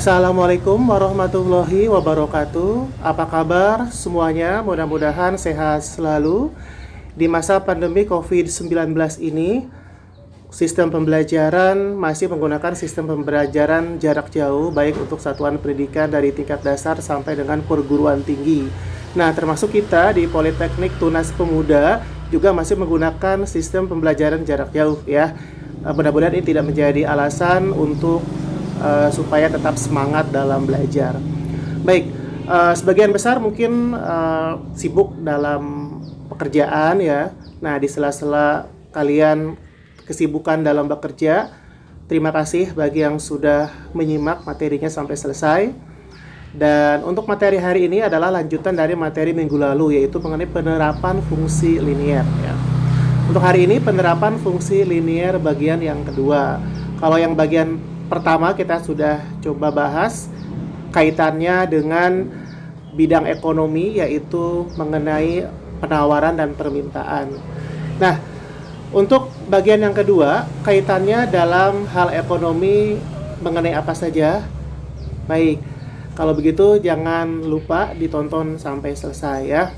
Assalamualaikum warahmatullahi wabarakatuh. Apa kabar semuanya? Mudah-mudahan sehat selalu. Di masa pandemi COVID-19 ini, sistem pembelajaran masih menggunakan sistem pembelajaran jarak jauh, baik untuk satuan pendidikan dari tingkat dasar sampai dengan perguruan tinggi. Nah, termasuk kita di Politeknik Tunas Pemuda juga masih menggunakan sistem pembelajaran jarak jauh ya. Mudah-mudahan ini tidak menjadi alasan untuk supaya tetap semangat dalam belajar. Baik, sebagian besar mungkin sibuk dalam pekerjaan ya. Nah, di sela-sela kalian kesibukan dalam bekerja, terima kasih bagi yang sudah menyimak materinya sampai selesai. Dan untuk materi hari ini adalah lanjutan dari materi minggu lalu, yaitu mengenai penerapan fungsi linier ya. Untuk hari ini penerapan fungsi linier bagian yang kedua. Kalau yang bagian pertama kita sudah coba bahas kaitannya dengan bidang ekonomi, yaitu mengenai penawaran dan permintaan. Nah, untuk bagian yang kedua kaitannya dalam hal ekonomi mengenai apa saja? Baik, kalau begitu jangan lupa ditonton sampai selesai ya.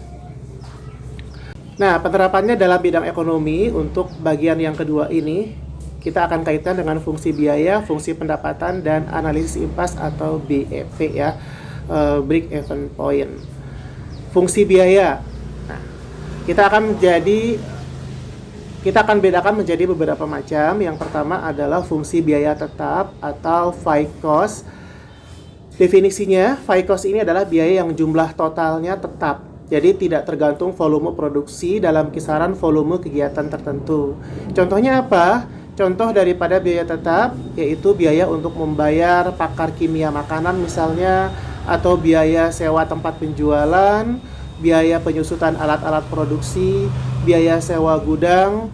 Nah, penerapannya dalam bidang ekonomi untuk bagian yang kedua ini kita akan kaitkan dengan fungsi biaya, fungsi pendapatan, dan analisis impas atau BEP ya, break even point. Fungsi biaya, nah, kita akan bedakan menjadi beberapa macam. Yang pertama adalah fungsi biaya tetap atau fixed cost. Definisinya, fixed cost ini adalah biaya yang jumlah totalnya tetap, jadi tidak tergantung volume produksi dalam kisaran volume kegiatan tertentu. Contohnya apa? Contoh daripada biaya tetap yaitu biaya untuk membayar pakar kimia makanan misalnya, atau biaya sewa tempat penjualan, biaya penyusutan alat-alat produksi, biaya sewa gudang,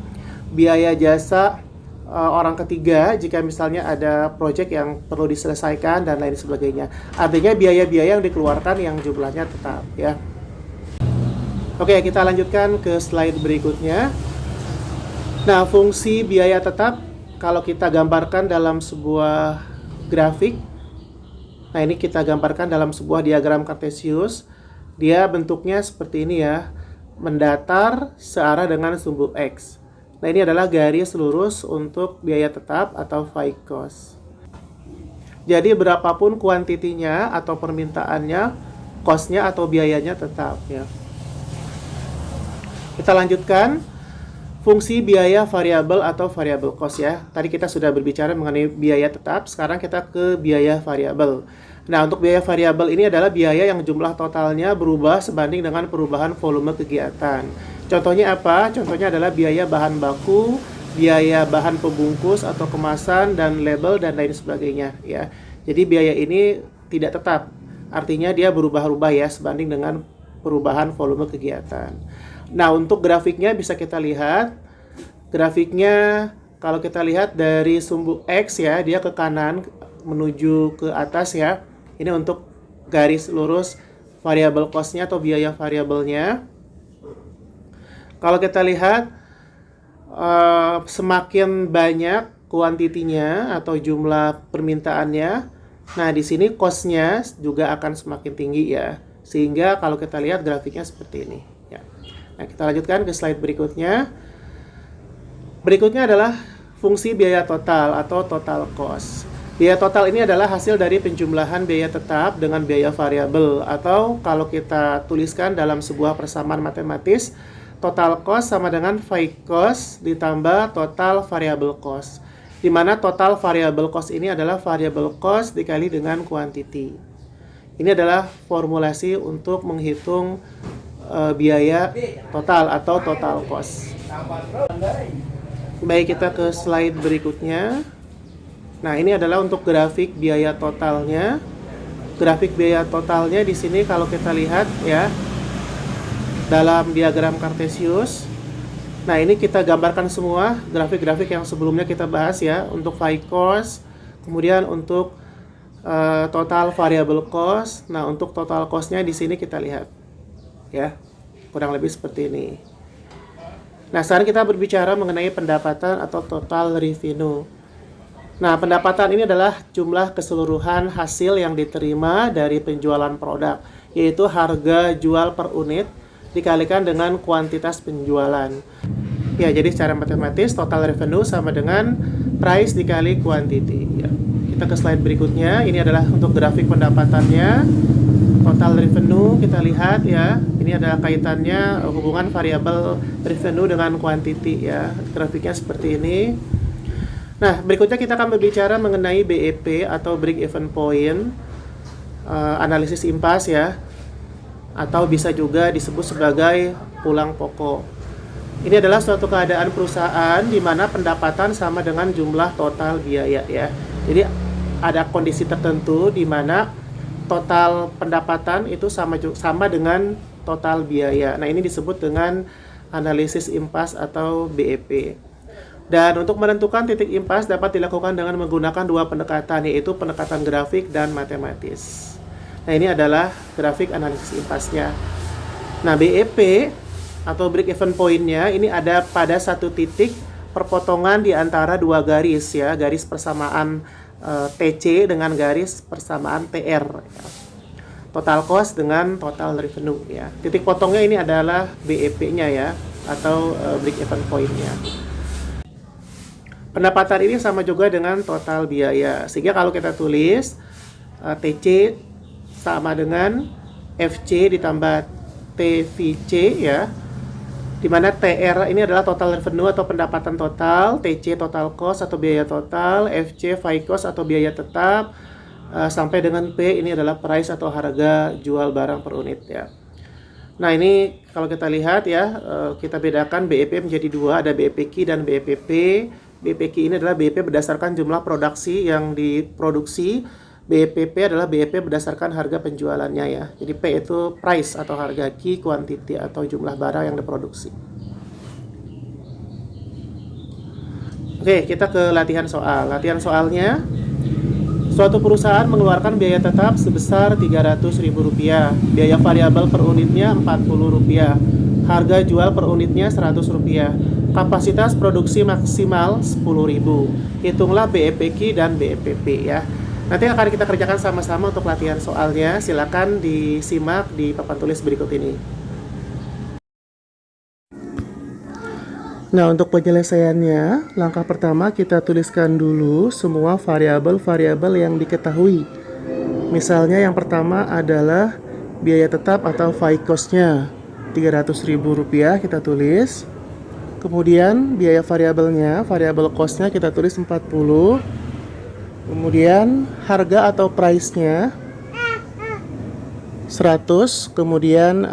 biaya jasa orang ketiga jika misalnya ada proyek yang perlu diselesaikan dan lain sebagainya. Artinya biaya-biaya yang dikeluarkan yang jumlahnya tetap ya. Oke, kita lanjutkan ke slide berikutnya. Nah, fungsi biaya tetap kalau kita gambarkan dalam sebuah grafik. Nah, ini kita gambarkan dalam sebuah diagram kartesius. Dia bentuknya seperti ini ya, mendatar searah dengan sumbu X. Nah, ini adalah garis lurus untuk biaya tetap atau fixed cost. Jadi berapapun kuantitinya atau permintaannya, cost-nya atau biayanya tetap ya. Kita lanjutkan. Fungsi biaya variabel atau variable cost ya. Tadi kita sudah berbicara mengenai biaya tetap, sekarang kita ke biaya variabel. Nah, untuk biaya variabel ini adalah biaya yang jumlah totalnya berubah sebanding dengan perubahan volume kegiatan. Contohnya apa? Contohnya adalah biaya bahan baku, biaya bahan pembungkus atau kemasan, dan label, dan lain sebagainya ya. Jadi biaya ini tidak tetap, artinya dia berubah-ubah ya sebanding dengan perubahan volume kegiatan. Nah, untuk grafiknya bisa kita lihat. Grafiknya kalau kita lihat dari sumbu X ya, dia ke kanan menuju ke atas ya. Ini untuk garis lurus variable cost-nya atau biaya variabelnya. Kalau kita lihat semakin banyak kuantitinya atau jumlah permintaannya, nah di sini cost-nya juga akan semakin tinggi ya. Sehingga kalau kita lihat grafiknya seperti ini ya. Nah, kita lanjutkan ke slide berikutnya. Berikutnya adalah fungsi biaya total atau total cost. Biaya total ini adalah hasil dari penjumlahan biaya tetap dengan biaya variabel, atau kalau kita tuliskan dalam sebuah persamaan matematis, total cost sama dengan fixed cost ditambah total variable cost. Di mana total variable cost ini adalah variable cost dikali dengan quantity. Ini adalah formulasi untuk menghitung biaya total atau total cost. Baik, kita ke slide berikutnya. Nah, ini adalah untuk grafik biaya totalnya. Grafik biaya totalnya di sini kalau kita lihat ya, dalam diagram kartesius. Nah, ini kita gambarkan semua grafik-grafik yang sebelumnya kita bahas ya, untuk fixed cost, kemudian untuk total variable cost. Nah, untuk total cost-nya di sini kita lihat ya, kurang lebih seperti ini. Nah, sekarang kita berbicara mengenai pendapatan atau total revenue. Nah, pendapatan ini adalah jumlah keseluruhan hasil yang diterima dari penjualan produk, yaitu harga jual per unit dikalikan dengan kuantitas penjualan. Ya, jadi secara matematis total revenue sama dengan price dikali quantity. Ya. Kita ke slide berikutnya. Ini adalah untuk grafik pendapatannya. Total revenue kita lihat ya. Ini adalah kaitannya hubungan variabel revenue dengan quantity ya. Grafiknya seperti ini. Nah, berikutnya kita akan berbicara mengenai BEP atau break even point, analisis impas ya, atau bisa juga disebut sebagai pulang pokok. Ini adalah suatu keadaan perusahaan di mana pendapatan sama dengan jumlah total biaya ya. Jadi ada kondisi tertentu di mana total pendapatan itu sama dengan total biaya. Nah, ini disebut dengan analisis impas atau BEP. Dan untuk menentukan titik impas dapat dilakukan dengan menggunakan dua pendekatan, yaitu pendekatan grafik dan matematis. Nah, ini adalah grafik analisis impasnya. Nah, BEP atau break even point-nya ini ada pada satu titik perpotongan di antara dua garis ya, garis persamaan TC dengan garis persamaan TR ya. Total cost dengan total revenue ya. Titik potongnya ini adalah BEP-nya ya, atau break even point-nya. Pendapatan ini sama juga dengan total biaya. Sehingga kalau kita tulis TC sama dengan FC ditambah TVC ya. Di mana TR ini adalah total revenue atau pendapatan total, TC total cost atau biaya total, FC fixed cost atau biaya tetap, sampai dengan P ini adalah price atau harga jual barang per unit ya. Nah, ini kalau kita lihat ya, kita bedakan BEP menjadi dua, ada BEP-KI dan BEPP. BEP-KI ini adalah BEP berdasarkan jumlah produksi yang diproduksi. BEPP adalah BEP berdasarkan harga penjualannya ya. Jadi P itu price atau harga, Q quantity atau jumlah barang yang diproduksi. Oke, kita ke latihan soal. Latihan soalnya, suatu perusahaan mengeluarkan biaya tetap sebesar Rp300.000. Biaya variabel per unitnya Rp40. Harga jual per unitnya Rp100. Kapasitas produksi maksimal 10.000. Hitunglah BEP-KI dan BEPP ya. Nanti akan kita kerjakan sama-sama untuk latihan soalnya. Silakan disimak di papan tulis berikut ini. Nah, untuk penyelesaiannya, langkah pertama kita tuliskan dulu semua variabel-variabel yang diketahui. Misalnya yang pertama adalah biaya tetap atau fixed cost-nya Rp300.000 kita tulis. Kemudian biaya variabelnya, variabel cost-nya kita tulis 40. Kemudian harga atau price-nya 100. Kemudian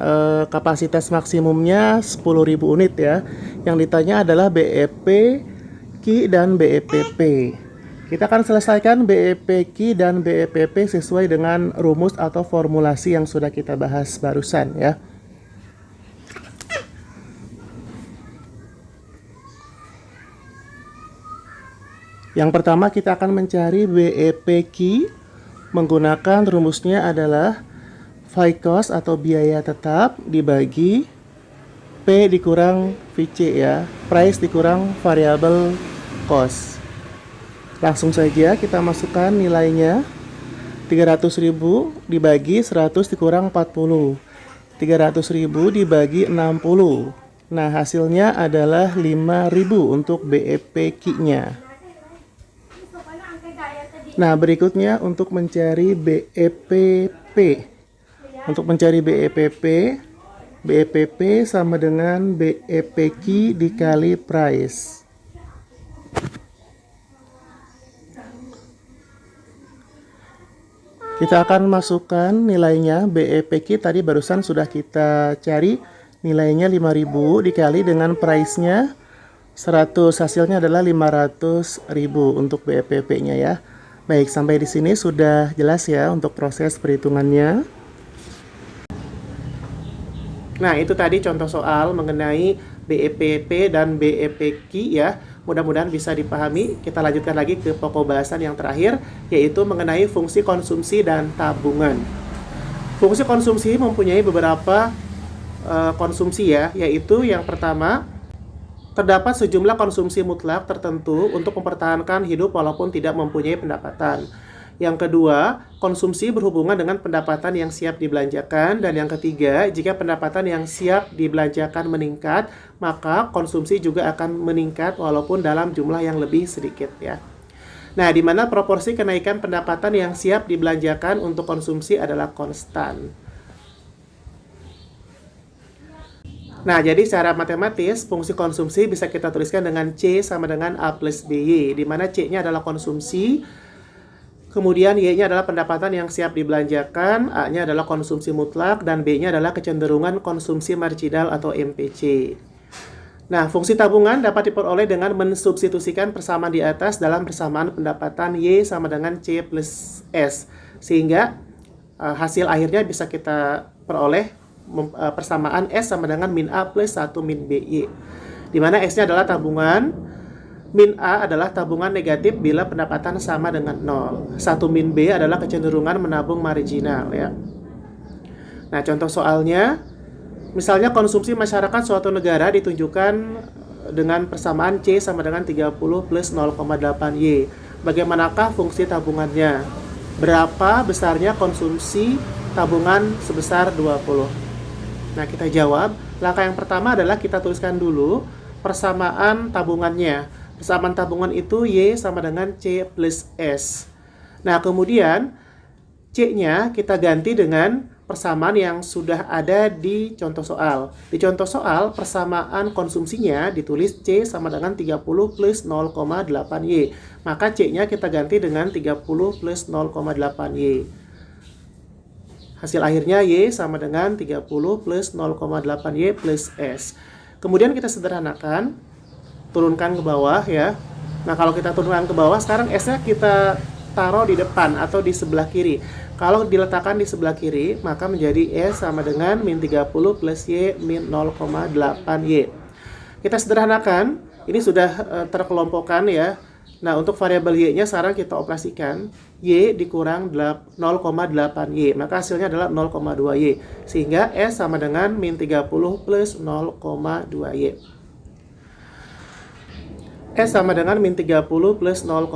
kapasitas maksimumnya 10.000 unit ya. Yang ditanya adalah BEP, KI, dan BEPP. Kita akan selesaikan BEP, KI, dan BEPP sesuai dengan rumus atau formulasi yang sudah kita bahas barusan ya. Yang pertama kita akan mencari BEP-KI menggunakan rumusnya adalah fixed cost atau biaya tetap dibagi P dikurang VC ya, price dikurang variable cost. Langsung saja kita masukkan nilainya. 300.000 dibagi 100 dikurang 40. 300.000 dibagi 60. Nah, hasilnya adalah 5.000 untuk BEP-KI-nya. Nah, berikutnya untuk mencari BEPP. Untuk mencari BEPP, BEPP sama dengan BEP-KI dikali price. Kita akan masukkan nilainya. BEP-KI tadi barusan sudah kita cari, nilainya 5.000 dikali dengan price-nya 100. Hasilnya adalah 500.000 untuk BEPP-nya ya. Baik, sampai di sini sudah jelas ya untuk proses perhitungannya. Nah, itu tadi contoh soal mengenai BEPP dan BEP-KI ya. Mudah-mudahan bisa dipahami. Kita lanjutkan lagi ke pokok bahasan yang terakhir, yaitu mengenai fungsi konsumsi dan tabungan. Fungsi konsumsi mempunyai beberapa konsumsi ya, yaitu yang pertama terdapat sejumlah konsumsi mutlak tertentu untuk mempertahankan hidup walaupun tidak mempunyai pendapatan. Yang kedua, konsumsi berhubungan dengan pendapatan yang siap dibelanjakan. Dan yang ketiga, jika pendapatan yang siap dibelanjakan meningkat, maka konsumsi juga akan meningkat walaupun dalam jumlah yang lebih sedikit ya. Nah, di mana proporsi kenaikan pendapatan yang siap dibelanjakan untuk konsumsi adalah konstan. Nah, jadi secara matematis, fungsi konsumsi bisa kita tuliskan dengan C sama dengan A plus BY, di mana C-nya adalah konsumsi, kemudian Y-nya adalah pendapatan yang siap dibelanjakan, A-nya adalah konsumsi mutlak, dan B-nya adalah kecenderungan konsumsi marginal atau MPC. Nah, fungsi tabungan dapat diperoleh dengan mensubstitusikan persamaan di atas dalam persamaan pendapatan Y sama dengan C plus S, sehingga hasil akhirnya bisa kita peroleh persamaan S sama dengan min A plus 1 min BY, di mana S-nya adalah tabungan, min A adalah tabungan negatif bila pendapatan sama dengan 0. 1 min B adalah kecenderungan menabung marginal ya. Nah, contoh soalnya, misalnya konsumsi masyarakat suatu negara ditunjukkan dengan persamaan C sama dengan 30 plus 0,8 Y. Bagaimanakah fungsi tabungannya? Berapa besarnya konsumsi tabungan sebesar 20? Nah, kita jawab. Langkah yang pertama adalah kita tuliskan dulu persamaan tabungannya. Persamaan tabungan itu Y sama dengan C plus S. Nah, kemudian C-nya kita ganti dengan persamaan yang sudah ada di contoh soal. Di contoh soal, persamaan konsumsinya ditulis C sama dengan 30 plus 0,8 Y. Maka C-nya kita ganti dengan 30 plus 0,8 Y. Hasil akhirnya Y sama dengan 30 plus 0,8 Y plus S. Kemudian kita sederhanakan, turunkan ke bawah ya. Nah, kalau kita turunkan ke bawah, sekarang S-nya kita taruh di depan atau di sebelah kiri. Kalau diletakkan di sebelah kiri, maka menjadi S sama dengan min 30 plus Y min 0,8 Y. Kita sederhanakan, ini sudah terkelompokkan ya. Nah, untuk variabel Y-nya sekarang kita operasikan. Y dikurang 0,8 Y. Maka hasilnya adalah 0,2 Y. Sehingga S sama dengan min 30 plus 0,2 Y. S sama dengan min 30 plus 0,2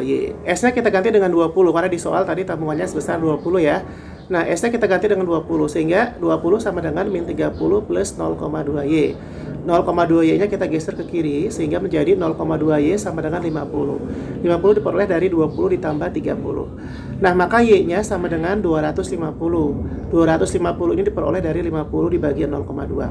Y. S-nya kita ganti dengan 20, karena di soal tadi tabungannya sebesar 20 ya. Nah, S-nya kita ganti dengan 20, sehingga 20 sama dengan min 30 plus 0,2 Y. 0,2 Y-nya kita geser ke kiri, sehingga menjadi 0,2 Y sama dengan 50. 50 diperoleh dari 20 ditambah 30. Nah, maka Y-nya sama dengan 250. 250 ini diperoleh dari 50 dibagi 0,2.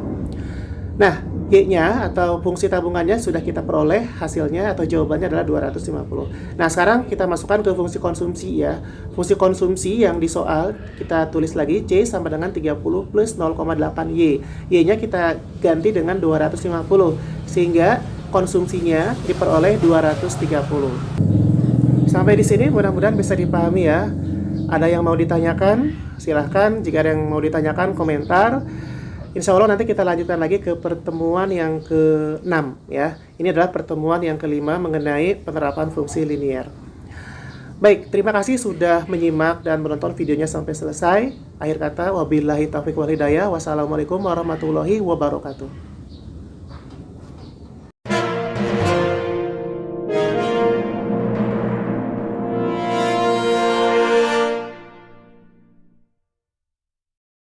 Nah, Y-nya atau fungsi tabungannya sudah kita peroleh, hasilnya atau jawabannya adalah 250. Nah, sekarang kita masukkan ke fungsi konsumsi ya. Fungsi konsumsi yang di soal kita tulis lagi C sama dengan 30 plus 0,8 Y. Y-nya kita ganti dengan 250 sehingga konsumsinya diperoleh 230. Sampai di sini mudah-mudahan bisa dipahami ya. Ada yang mau ditanyakan? Silahkan. Jika ada yang mau ditanyakan, komentar. Insya Allah nanti kita lanjutkan lagi ke pertemuan yang ke-6 ya. Ini adalah pertemuan yang ke-5 mengenai penerapan fungsi linier. Baik, terima kasih sudah menyimak dan menonton videonya sampai selesai. Akhir kata, wabillahi taufiq wal hidayah. Wassalamualaikum warahmatullahi wabarakatuh.